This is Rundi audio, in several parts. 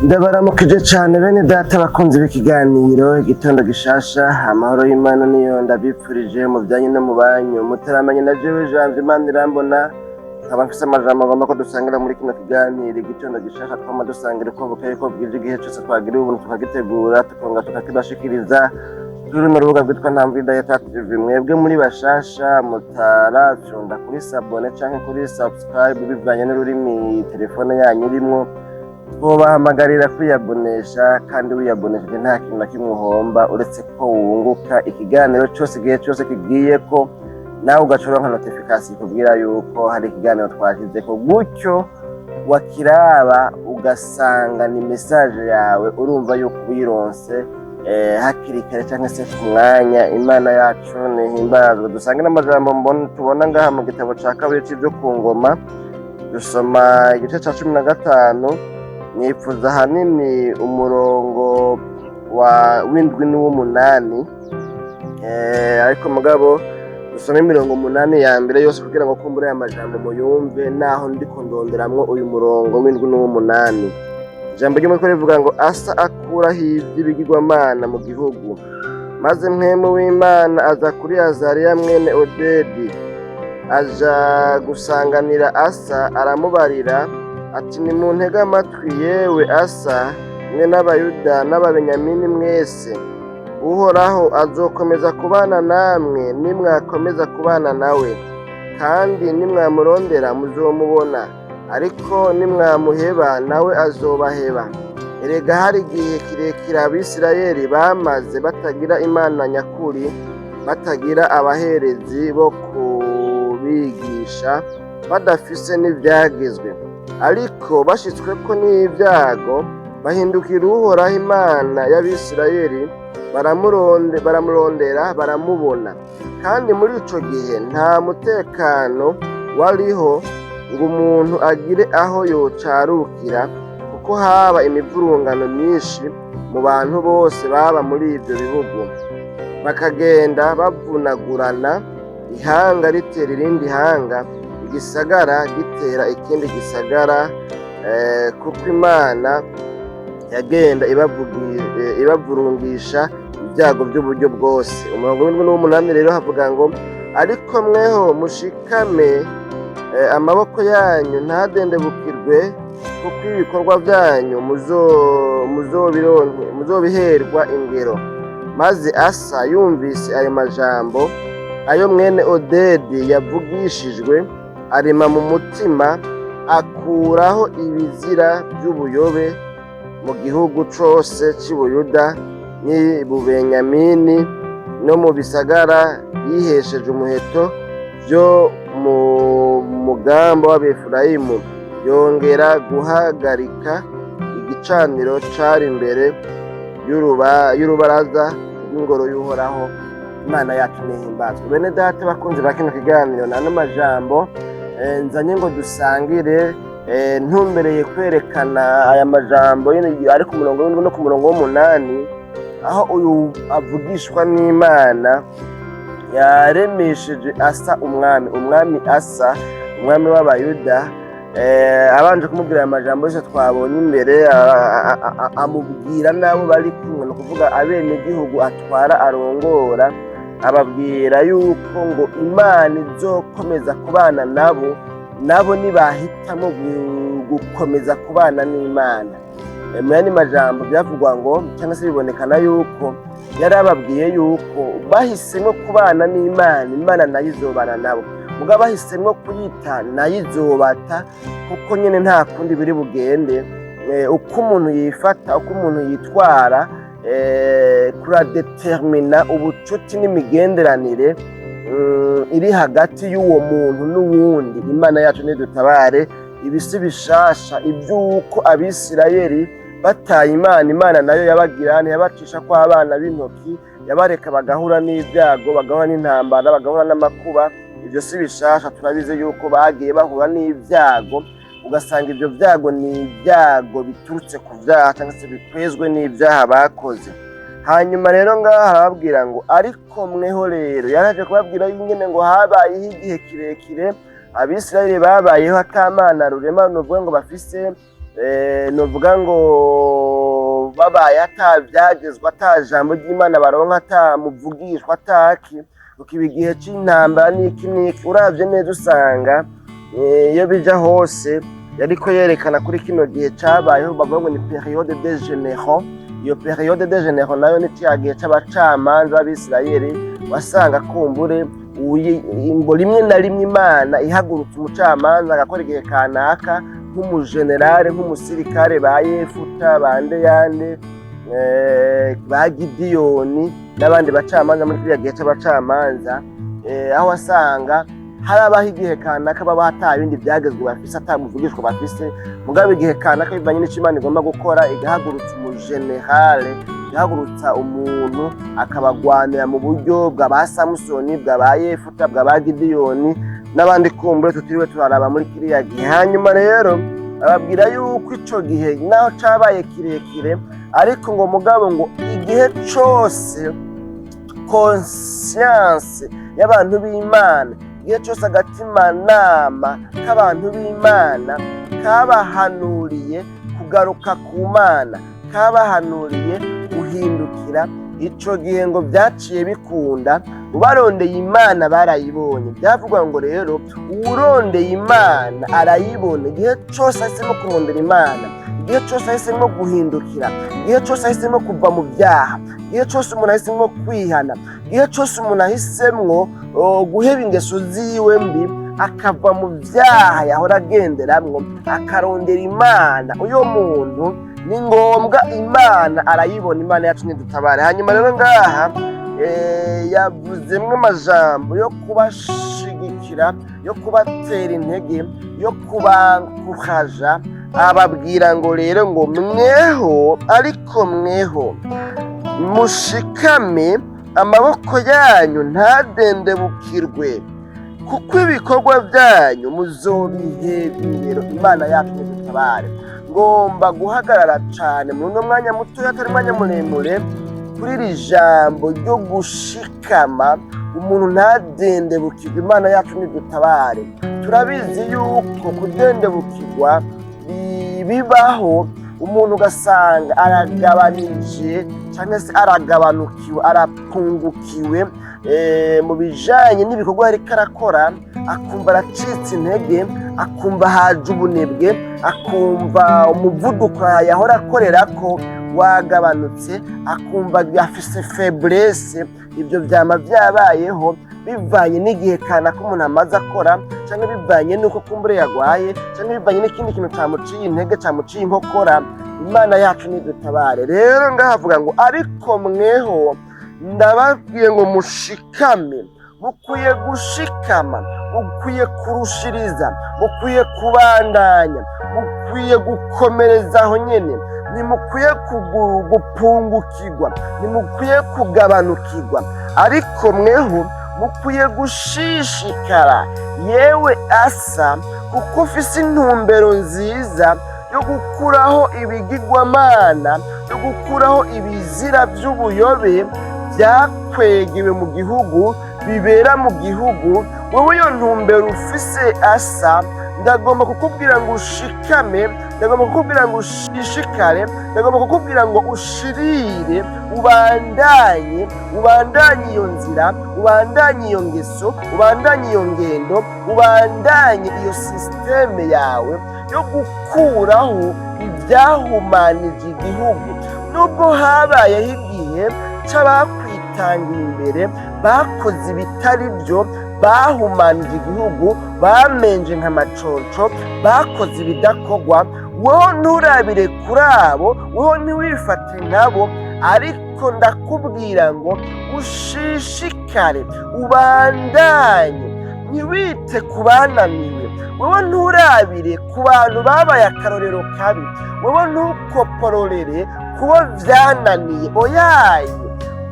Ndabaramukije cyane bene data bakunze b'ikiganiro igitondo gishasha amahoro y'Imana niyo ndabipfurije mu byanyu no mu banyu mutaramanye na jewe Janvier Imana irambona nkaba mfise amajambo agomba ko dusangira muri kino kiganiro igitondo gishasha twama dusangira uko bukeye ko bwije igihe cyose twagiriye ubuntu tukagitegura tukonga tukakibashikiriza turi mu rubuga rwitwa Ntamvida ya TV. Mwebwe muri bashasha mutaravyonda kuri sabone canke kuri subscribe bivanye n'ururimi telefone yanyu irimwo, twobahamagarira kwiyabonesha kandi wiyabonesheje nta kintu na kimwe uhomba uretse ko wunguka ikiganiro cyose igihe cyose kigiye ko nawe ugacora nka notification ikubwira yuko hari ikiganiro twashize ko gutyo wakiraba ugasanga ni message yawe urumva yuko wironse hakiri kare cyangwa se ku mwanya. Imana yacu nihimbazwe. Dusange n'amajambo tubona ngaha mu gitabo ca kabiri c'ivyo ku ngoma, dusoma igice ca 15. Nifuza hanini umurongo w'indwi n'uw'umunani, ariko mugabo dusome imirongo 8 ya mbere yose kugira ngo kumbure aya majambo muyumve naho ndiko ndonderamwo uyu murongo w'indwi n'uw'umunani. Ijambo ry'umutwe rivuga ngo Asa akuraho ivy'ibigirwamana mu gihugu, maze mpwemu w'Imana aza kuri Azariya mwene Odedi, aja gusanganira Asa aramubarira ati nimuntege amatwi yewe Asa mwe n'Abayuda n'Ababenyamini mwese, Uhoraho azokomeza kubana namwe nimwakomeza kubana nawe, kandi nimwamurondera muzomubona, ariko nimwamuheba nawe azobaheba. Erega hari igihe kirekire Abisirayeli bamaze batagira Imana nyakuri, batagira abaherezi bo kubigisha, badafise n'ivyagezwe, ariko bashitsweko n'ibyago bahindukira Uhoraho Imana y'Abisirayeli, baramurondera baramubona. Kandi muri ico gihe nta mutekano wariho ngo umuntu agire aho yocarukira, kuko haba imivurungano myinshi mu bantu bose baba muri ivyo bihugu, bakagenda bavunagurana, ihanga ritera irindi hanga, igisagara gitera ikindi gisagara, kuko Imana yagenda ibavurungisha ibyago by'uburyo bwose. Umurongo w'indwi n'uw'umunani rero havuga ngo ariko mweho mushikame amaboko yanyu ntadendebukirwe, kuko ibikorwa byanyu muzobiherwa ingero. Maze Asa yumvise ayo majambo ayo mwene Odedi yavugishijwe, arema mu mutima, akuraho ibizira by'ubuyobe mu gihugu cose c'i Buyuda n'i Bubenyamini no mu bisagara yihesheje umuheto byo mu mugamba w'Abefurayimu, yongera guhagarika igicaniro cari imbere y'urubaraza rw'ingoro y'Uhoraho. Imana yacu nihimbazwe. Bene data bakunze ba kino kiganiro n'ano majambo nzanye ngo dusangire, ntumbereye kwerekana aya majambo ari ku murongo w'indwi no ku murongo w'umunani, aho uyu avugishwa n'Imana yaremesheje Asa umwami Asa umwami w'Abayuda, abanje kumubwira aya majambo yose twabonye imbere, amubwira n'abo bari kumwe, ni ukuvuga abenegihugu atwara arongora, ababwira yuko ngo Imana izokomeza kubana nabo nibahitamo gukomeza kubana n'Imana. Mu yandi majambo byavugwa ngo cyangwa se bibonekana yuko yari ababwiye yuko bahisemo kubana n'Imana, Imana nayo izobana nabo, mugabo bahisemo kuyita nayo izobata, kuko nyine nta kundi biri bugende. Uko umuntu yifata, uko umuntu yitwara, kuradetermina ubucuti n'imigenderanire iri hagati y'uwo muntu n'uwundi. Imana yacu nidutabare. Ibisi bishasha iby'uko Abisirayeli bataye Imana nayo yabagirana, yabacisha ko abana b'intoki, yabareka bagahura n'ibyago, bagahura n'intambara, bagahura n'amakuba. Ibyo si bishasha, turabize yuko bagiye bahura n'ibyago, ugasanga ibyo byago ni ibyago biturutse ku byaha cyangwa se bikwezwe n'ibyaha bakoze. Hanyuma rero ngaha harababwira ngo ariko mweho rero, yaraje kubabwira nyine ngo habayeho igihe kirekire Abisirayeli babayeho atamana rurema, n'ubwo ngo bafise novuga ngo babaye atavyagezwa, ata jambo ry'Imana baronka, atamuvugishwa, ataki, ukiba igihe c'intambara n'iki uravye neza usanga iyo bija hose yariko yerekana kuri kino gihe cabayeho bavuga ngo ni periode de généraux. Iyo periode de généraux nayo ni cya gihe c'abacamanza b'Abisirayeli, wasanga kumbure ngo rimwe na rimwe Imana ihagurutse umucamanza agakora igihe kanaka nk'umugenerale, nk'umusirikare ba Yefuta, bande yande, ba Gidiyoni n'abandi bacamanza muri kiriya gihe c'abacamanza, aho wasanga harabaho igihe kanaka baba ata bindi byagezwe bafise, atamuvugishwa bafise, mugabe igihe kanaka bivanye n'ico Imana igomba gukora igahagurutsa umugenerale, igahagurutsa umuntu akabagwanira mu buryo bwa ba Samusoni, bwa ba Yefuta, bwa ba Gidiyoni n'abandi kumbure tutiriwe turaraba muri kiriya gihe. Hanyuma rero ababwira yuko ico gihe naho cabaye kirekire, ariko ngo mugabo ngo igihe cose conscience y'abantu b'Imana, igihe cose agatima nama k'abantu b'Imana kabahanuriye kugaruka ku Mana, kabahanuriye guhindukira, ico gihe ngo vyaciye bikunda. Ubarondeye Imana barayibonye. Byavuga ngo rero uwurondeye Imana arayibona igihe cose ahisemo kurondera Imana, igihe cose ahisemo guhindukira, igihe cose ahisemo kuva mu vyaha, igihe cose umuntu ahisemo kwihana, igihe cose umuntu ahisemwo guheba ingeso ziwe mbi akava mu vyaha yahora agenderamwo akarondera Imana, uyo muntu ni ngombwa Imana arayibona. Imana yacu nidutabare. Hanyuma rero ngaha yavuzemwo amajambo yo kubashigikira, yo kubatera intege, yo kubakuhaja, ababwira ngo rero ngo mweho, ariko mweho mushikame, amaboko yanyu ntadendebukirwe, kuko ibikorwa byanyu muzobihebera. Imana yacu nidutabare. Ngomba guhagarara cane muri uno mwanya mutoya, atari mwanya muremure, kuri iri jambo ryo gushikama, umuntu ntadendebukirwe. Imana yacu nidutabare. Turabizi yuko kudendebukirwa bibaho, umuntu ugasanga aragabanije cyangwa se aragabanukiwe, arapungukiwe mu bijanye n'ibikorwa yariko arakora, akumva aracitse intege, akumva haje ubunebwe, akumva umuvuduko yahora akorerako wagabanutse, akumva afise faiblesse. Ibyo vyama vyabayeho bivanye n'igihe kanaka umuntu amaze akora, cyangwa bivanye n'uko kumbure yagwaye, cyangwa bivanye n'ikindi kintu camuciye intege, camuciye inkokora. Imana yacu nidutabare. Rero ngahavuga ngo ariko mweho ndababwiye ngo mushikame. Mukwiye gushikama, mukwiye kurushiriza, mukwiye kubandanya, mukwiye gukomerezaho nyene, ntimukwiye gupungukirwa, ntimukwiye kugabanukirwa, ariko mweho mukwiye gushishikara, yewe asa, kuko ufise intumbero nziza yo gukuraho ibigirwamana, yo gukuraho ibizira by'ubuyobe byakwegewe mu gihugu, bibera mu gihugu. Wowe iyo ntumbero ufise asa, ndagomba kukubwira ngo ushikame, ndagomba kukubwira ngo ushishikare, ndagomba kukubwira ngo ushirire, ubandanye iyo nzira, ubandanye iyo ngeso, ubandanye iyo ngendo, ubandanye iyo systeme yawe yo gukuraho ibyahumanije igihugu. Nubwo habayeho igihe c'abakwitangiye imbere, bakoze ibitari byo, bahumanije igihugu, bamenje nk'amacoco, bakoze ibidakorwa, wowe nturabire kuri abo, wowe ntiwifate nkabo, ariko ndakubwira ngo ushishikare, ubandanye, ntiwite ku bananiwe, wowe nturabire ku bantu babaye akarorero kabi, wowe ntukopororere kubo vyananiye, oyaye,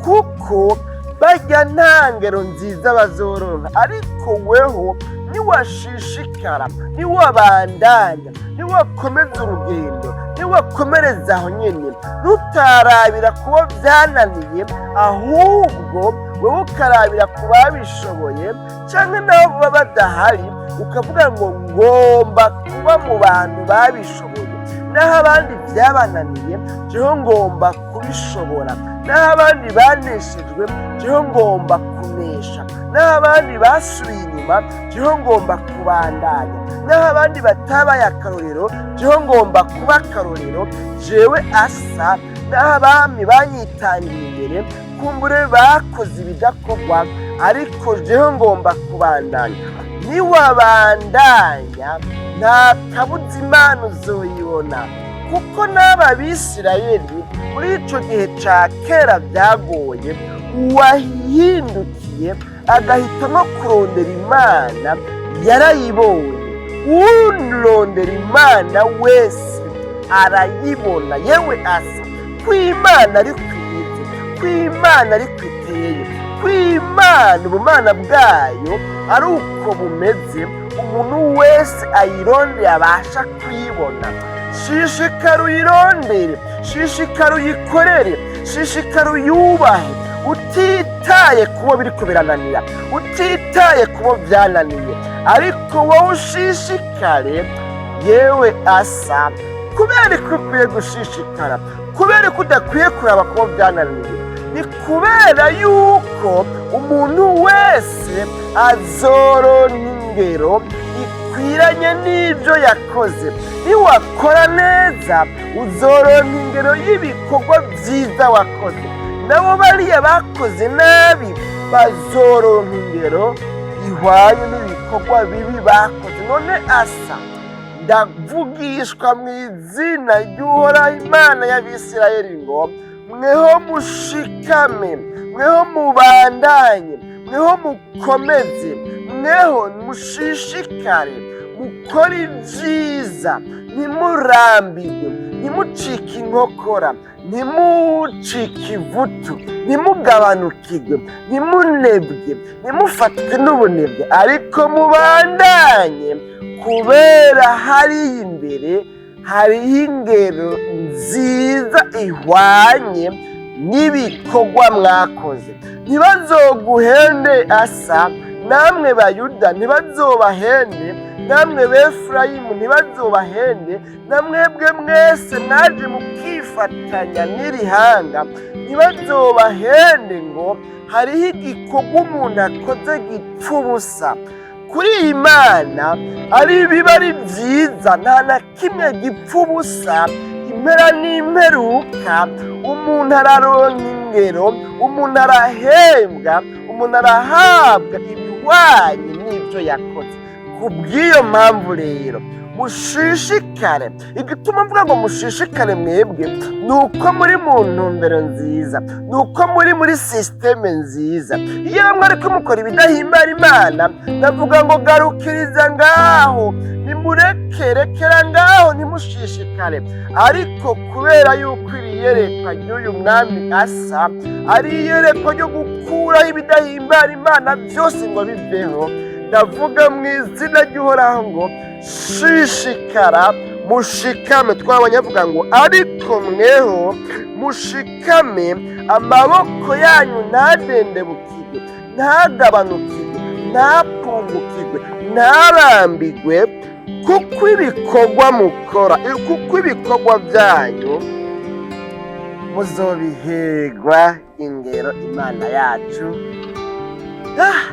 kuko barya nta ngero nziza bazoronka. Ariko weho niwashishikara, niwabandanya, niwakomeza urugendo, niwakomereza aho nyene, nutarabira kubo vyananiye, ahubwo wewe ukarabira ku babishoboye, canke nabo baba badahari, ukavuga ngo ngomba kuba mu bantu babishoboye, naho abandi byabananiye jeho ngomba kubishobora, naho abandi baneshejwe jeho ngomba kunesha, naho abandi basubiye inyuma jeho ngomba kubandanya, naho abandi batabaye akarorero jeho ngomba kuba akarorero. Jewe Asa, naho abami banyitangiye imbere kumbure bakoze ibidakorwa, ariko jeho ngomba kubandanya. Niwabandanya nta kabuza Imana uzoyibona, kuko n'aba Bisirayeli muri ico gihe ca kera byagoye, uwahindukiye agahitamo kurondera Imana yarayibonye. Urondera Imana wese arayibona. Yewe Asa, kw'Imana ari kwize, kw'Imana ari kwiteye, kw'Imana ubumana bwayo ari uko bumeze, umuntu wese ayirondeye abasha kuyibona. Shishikara uyirondere, shishikara uyikorere, shishikara uyubahe, utitaye kubo biriko birananira, utitaye kubo byananiye, ariko wowe ushishikare. Yewe Asa, kubera ko ukwiye gushishikara, kubera ko udakwiye kuraba kubo byananiye, ni kubera yuko umuntu wese azoronka ingero ikwiranye n'ibyo yakoze. Niwakora neza uzoronka ingero y'ibikorwa byiza wakoze, nabo bariya bakoze nabi bazoronka ingero ihwanye n'ibikorwa bibi bakoze. None Asa, ndavugishwa mu izina ry'Uhoraho Imana y'Abisirayeli ngo mweho mushikame, mweho mubandanye, mweho mukomeze, mweho mushishikare, mukore ibyiza, ntimurambirwe, ntimucike inkokora, ntimucike ivutu, ntimugabanukirwe, ntimunebwe, ntimufatwe n'ubunebwe, ariko mubandanye, kubera hariya imbere hariho ingero nziza ihwanye n'ibikorwa mwakoze. Ntibazoguhende Asa, namwe Bayuda ntibazobahende, namwe Befurayimu ntibazobahende, namwebwe mwese mwaje mukifatanya n'irihanga ntibazobahende ngo hariho igikorwa umuntu akoze gipfa ubusa. Kuri iyi Mana ari ibiba ari byiza, nta na kimwe gipfa ubusa. Impera n'imperuka umuntu araronka ingero, umuntu arahembwa, umuntu arahabwa ibihwanye n'ibyo yakoze. Kubw'iyo mpamvu rero mushishikare. Igituma mvuga ngo mushishikare mwebwe ni uko muri mu ntumbero nziza, ni uko muri sisiteme nziza. Iyo bamwe ariko mukora ibidahimbara Imana, ndavuga ngo garukiriza ngaho, nimurekerekera ngaho, ntimushishikare. Ariko kubera yuko iri yerekwa ry'uyu mwami Asa ari iyerekwa ryo gukuraho ibidahimbara Imana byose ngo biveho, ndavuga mu izina ry'Uhoraho ngo shishikara mushikame. Twabonye avuga ngo ariko mweho mushikame, amaboko yanyu ntadendebukirwe, ntagabanukirwe, ntapungukirwe, ntarambirwe, kuko ibikorwa mukora, kuko ibikorwa byanyu muzobiherwa ingero. Imana yacu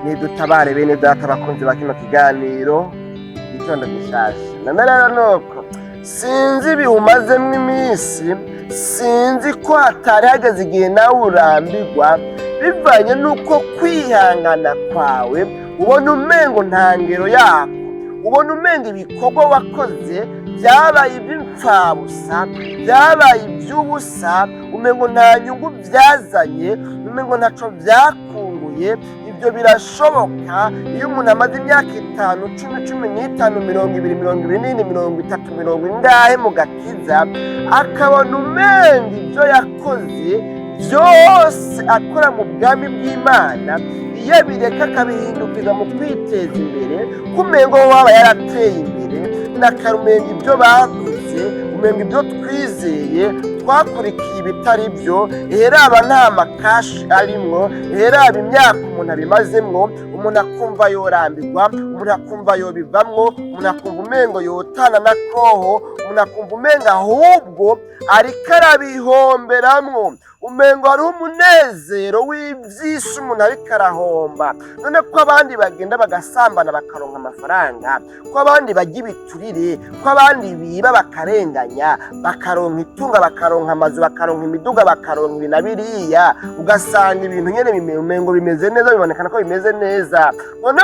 nidutabare bene data bakunzi ba kino kiganiro gitondo gishasha. None rero nuko sinzi bihumazemo iminsi, sinzi ko hatari hageze igihe nawe urambirwa bivanye n'uko kwihangana kwawe ubona umengo nta ngero yako, ubona umenga ibikorwa wakoze byabaye iby'imfabusa, byabaye iby'ubusa, umengo nta nyungu byazanye, umengo ntaco byakunguye. Ibyo birashoboka iyo umuntu amaze imyaka 5, 10, 15, 20, 24, 30, 40 ingahe mu gakiza, akabona umenga ibyo yakoze byose akora mu bwami bw'Imana, iyo bireka akabihindukiza mu kwiteza imbere, kumengo waba yarateye imbere, nakarumenga ibyo bavuze, umenga ibyo twizeye twakurikiye ibitari byo, heraba nta makashi arimwo, heraba imyaka umuntu abimazemwo, umuntu akumva yorambirwa, umuntu akumva yobivamwo, umuntu akumva umengo yotana na koho, umuntu akumva umengo ahubwo ariko arabihomberamwo, umengo hariho umunezero w'ivyisi umuntu ariko arahomba. None ko abandi bagenda bagasambana bakaronka amafaranga, ko abandi bajya ibiturire, ko abandi biba bakarenganya, bakaronka itunga, bakaronka amazu, bakaronka imiduga, bakaronka ibi na biriya, ugasanga ibintu nyene umengo bimeze neza, bibonekana ko bimeze neza. None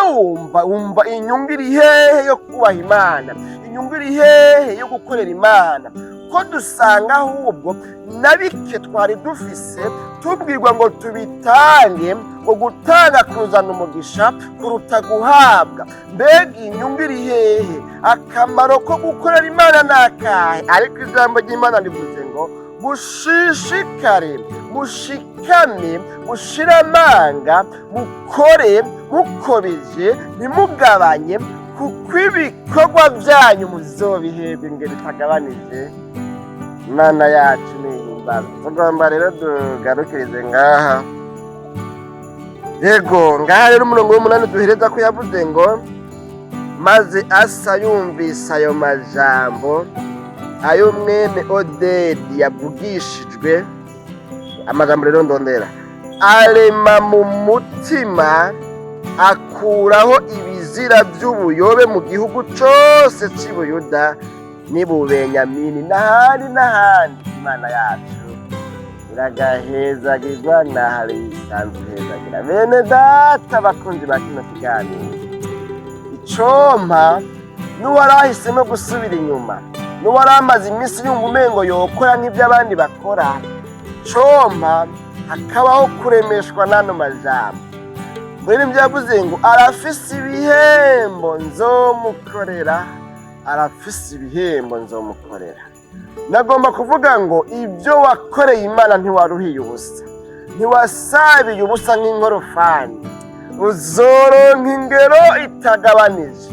wumva inyungu iri hehe yo kubaha Imana? Inyungu iri hehe yo gukorera Imana? Ko dusanga ahubwo na bike twari dufise tubwirwa ngo tubitange, ngo gutanga kuzana umugisha kuruta guhabwa. Mbega inyungu iri hehe? Akamaro ko gukorera Imana nakahe? Ariko ijambo ry'Imana rivuze ngo mushishikare, mushikame, mushire amanga, mukore mukobeje, ntimugabanye, kuko ibikorwa byanyu muzobihebwa ingero itagabanije. Imana yacu nihimbaza. Tugomba rero tugarukirize ngaha. Yego, ngaha rero umurongo w'umunani duhereza ko yavuze ngo maze Asa yumvise ayo majambo ayo mwene Odedi yavugishijwe, amajambo rero ndondera, arema mu mutima, akuraho ibizira by'ubuyobe mu gihugu cyose cy'i Buyuda n'i Bubenyamini n'ahandi. Imana yacu iragahezagirwa n'ahari isanzwe ihezagira. Bene data bakunzi ba kino kiganiro, icompa n'uwarahisemo gusubira inyuma, n'uwari amaze iminsi yumva umengo yokora nk'iby'abandi bakora, icompa hakabaho kuremeshwa n'ano majambo. Muri nibyo yavuze ngo arafise ibihembo nzomukorera, arafise ibihembo nzomukorera. Nagomba kuvuga ngo ibyo wakoreye Imana ntiwaruhiye ubusa, ntiwasabiye ubusa nk'inkorofani, uzoronka ingero itagabanije.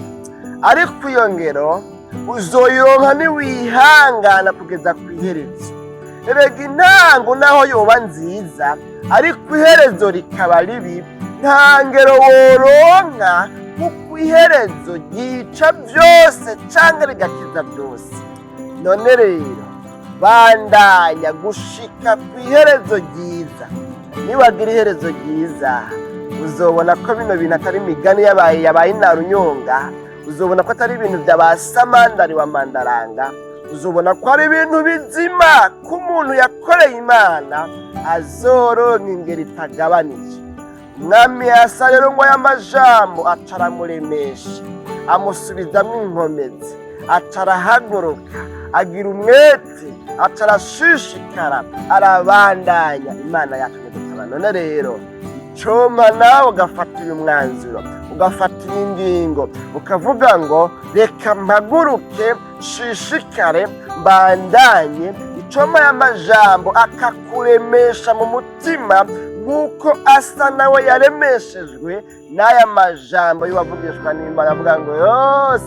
Ariko iyo ngero uzoyironka niwihangana kugeza ku iherezo. Erega intango naho yoba nziza, ariko iherezo rikaba ribi, nta ngero woronka, kuko iherezo ryica byose canke rigakiza byose. None rero bandanya gushika ku iherezo ryiza. Niwagira iherezo ryiza, uzobona ko bino bintu atari imigani yabaye inarunyonga, uzobona ko atari ibintu by'abasamandari wa mandaranga, uzobona ko ari ibintu bizima, ko umuntu yakoreye Imana azoronka ingero itagabanije. Umwami Asa rero ngo aya majambo acaramuremesha, amusubizamwo inkomezi, acarahaguruka, agira umwete, acarashishikara, arabandanya. Imana yacu nidutaba. None rero icompa nawe ugafatira umwanzuro, ugafatira ingingo, ukavuga ngo reka mpaguruke, shishikare, mbandanye. Icompa y'amajambo akakuremesha mu mutima, nk'uko Asa nawe yaremeshejwe n'aya majambo y'uwavugishwa n'Imana, avuga ngo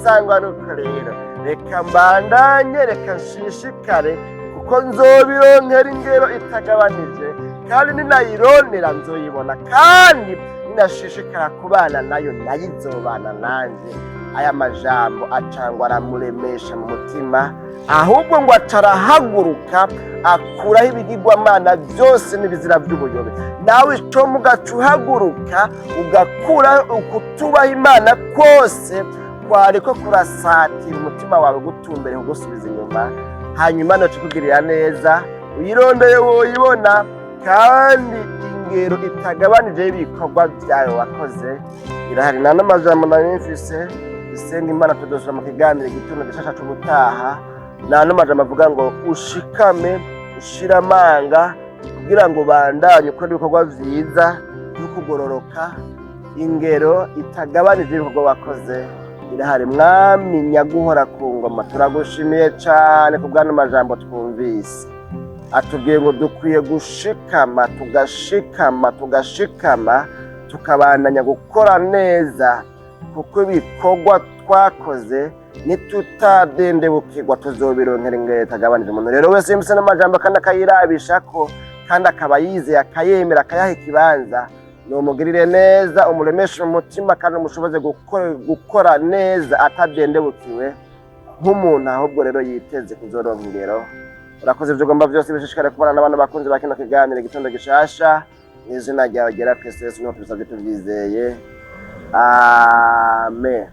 sangwa nuko rero reka mbandanye, reka nshishikare, kuko nzobironkera ingero itagabanije, kandi ninayirondera nzoyibona, kandi ninashishikara kubana nayo izobana nanje. Aya majambo acangwa aramuremesha mu mutima, ahubwo ngo acarahaguruka, akuraho ibigirwamana byose n'ibizira by'ubuyobe. Nawe icompa ugaca uhaguruka, ugakura ukutubaha Imana kose kwariko kurasatira umutima wawe gutumbere kugusubiza inyuma. Hanyuma no tukugirira neza, uyirondeye woyibona, kandi ingero itagabanije y'ibikorwa byawe wakoze irahari. Nta n'amajambo nari mfise, dusenga Imana tudosora mu kiganiro igitondo gishasha c'ubutaha. Nta n'amajambo avuga ngo ushikame, ushire amanga, kugira ngo bandanye ukore ibikorwa vyiza byo kugororoka. Ingero itagabanije ibikorwa wakoze irahari. Mwami nyaguhora ku ngoma, turagushimiye cane ku bw'ano majambo twumvise. Atubwiye ngo dukwiye gushikama, tugashikama, tukabandanya gukora neza, kuko ibikorwa twakoze nitutadendebukirwa tuzobironkera ingero itagabanije. Umuntu rero wese yumvise n'amajambo kandi akayirabishako, kandi akaba yizeye, akayemera, akayaha ikibanza, numugirire neza umuremeshe umutima kandi umushoboze gukora neza atadendebukiwe nk'umuntu ahubwo rero yiteze kuzoronka ingero. Urakoze ibyo ugomba byose bishishikare kubana n'abantu bakunze ba kino kiganiro igitondo gishasha mu izina ryawe ryera Kristo Yesu niho tubisabye tubyizeye, amen.